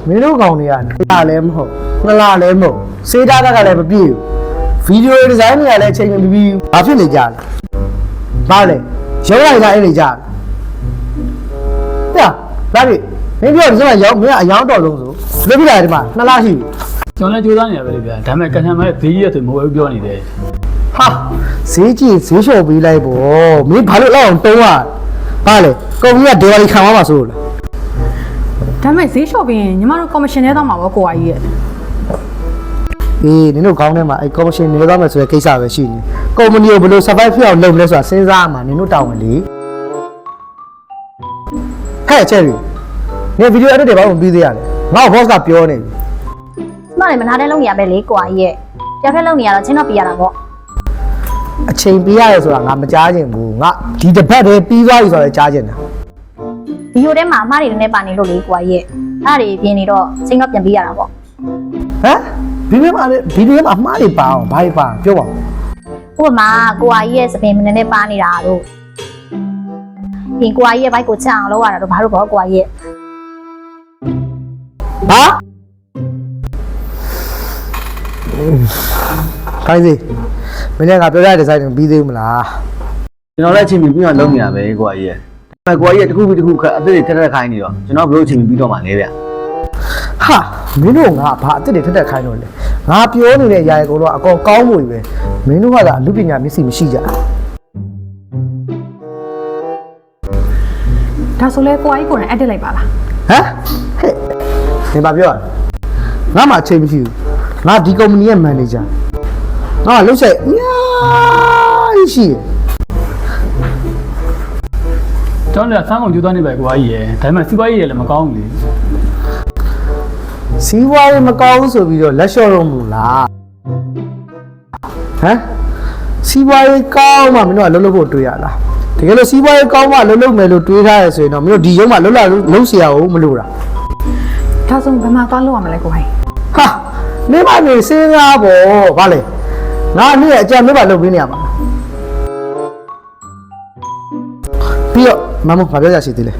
မင်းတို့ကောင်တွေကလာလည်းမဟုတ်ငလာလည်းမဟုတ်စေးသားကလည်းမပြည့်ဘူးဗီဒီယိုဒီဇိုင်းတွေကလည်းအချိန်မပြီးဘာဖြစ်နေကြလဲဘာလဲရုံးလိုက်တာအဲ့နေကြတယ်လာပြီမင်းပြောဒီစမှာရောက်မင်းအယောင်းတော်လုံးဆိုလွတ်ပြလာတယ်ဒီမှာ2လရှိပြီကျွန်တော်လည်းကြိုးစားနေရပဲလေဗျာဒါပေမဲ့ကန်ထန်မဲ့ဘေးကြီးရဆိုမဟုတ်ဘူးပြောနေတယ်ဟာဈေးကြီးဈေးလျှော်ပေးလိုက်ပေါ့မင်းဘာလို့လောက်အောင်တုံးရဘာလဲကုမ္ပဏီကဒေဝါလီခံသွားမှာဆိုလို့လားဒါပေမဲ့ဈေးလျှော့ပြီးရင်ညီမတို့ကော်မရှင်ထဲတော့မှာပေါ့ကိုအားကြီးရဲ့အေးနင်တို့ခေါင်းထဲမှာအဲ့ကော်မရှင်နေသွားမယ်ဆိုတဲ့ကိစ္စပဲရှိနေကုမ္ပဏီကိုဘယ်လို survive ဖြစ်အောင်လုပ်လဲဆိုတာစဉ်းစားရမှာနင်တို့တောင်းမလေဟဲ့ချယ်ရီနေဗီဒီယို edit တွေဘာလို့မပြီးသေးရလဲငါ့ boss ကပြောနေပြီကျမလည်းမနာတဲ့လုံးနေရပဲလေကိုအားကြီးရဲ့တယောက်ထက်လုံးနေရတော့ချင်းတော့ပြရတာပေါ့အချိန်ပေးရတယ်ဆိုတာငါမကြားချင်ဘူးငါဒီတစ်ပတ်တည်းပြီးသွားပြီဆိုတော့ကြားချင်တာဗီဒီယိုထဲမှာအမားတွေလည်းပါနေလို့လေကိုအားကြီးရဲ့အဲ့ဒါတွေပြင်နေတော့ချင်းတော့ပြန်ပြရတာပေါ့ဟမ်ဗီဒီယိုမှာအမှားတွေပါအောင်ဘာတွေပါပြောပါဦးဥပမာကိုအားကြီးရဲ့စပင်မနေနဲ့ပါနေတာတို့ပြင်ကိုအားကြီးရဲ့ဘိုက်ကိုချအောင်လုပ်ရတာတို့ဘာလို့ပေါ့ကိုအားကြီးရဲ့ဟာခိုင်းစီမင်းကပြောရတဲ့ design တွေပြီးသေးမလားကျွန်တော်လည်းအချိန်ပြီးတော့လုံးနေရပဲကိုကကြီးရဲ့ဒါပေမဲ့ကိုကကြီးတစ်ခုပြီးတစ်ခုခက်အစ်စ်တွေထက်ထက်ခိုင်းနေတော့ကျွန်တော်ဘယ်လိုအချိန်ပြီးတော့မှလဲဗျဟာမင်းတို့ငါဘာအစ်စ်တွေထက်ထက်ခိုင်းတော့လဲငါပြောနေတဲ့အရာတွေကတော့အကောင်ကောင်းမှုပဲမင်းတို့ကလည်းအမှုပညာမျက်စိမရှိကြဒါဆိုလဲကိုအားကြီးကိုယ်နဲ့ edit လိုက်ပါလားဟမ်ဟဲ့နေပါပြောရငါမှအချိန်မရှိဘူးငါဒီကုမ္ပဏီရဲ့ manager ငါလှုပ်ဆက်ညာရှိကျွန်တော်လည်းဆန်းကုန်ကြိုးစားနေပဲကိုအားကြီးရယ်ဒါပေမဲ့စီးပွားရေးရလည်းမကောင်းဘူးလေစီးပွားရေးမကောင်းဘူးဆိုပြီးတော့လက်လျှော့တော့မလို့လားဟမ်စီးပွားရေးကောင်းမှမင်းတို့ကလှုပ်ဖို့တွေးရလားတကယ်လို့စီးပွားရေးကောင်းမှလှုပ်မယ်လို့တွေးထားရဆိုရင်တော့မင်းတို့ဒီရုံးမှာလှုပ်เสียအောင်မလို့တာဒါဆိုဘယ်မှာသွားလို့ရမလဲကိုဟိုင်းဟာမင်းမနေစဉ်းစားပေါ့ဗါလေငါနေ့အကြံမင်းပါလုပ်ပေးနေရမှာပြီးတော့မမဘာပြောရရှိသေးလဲ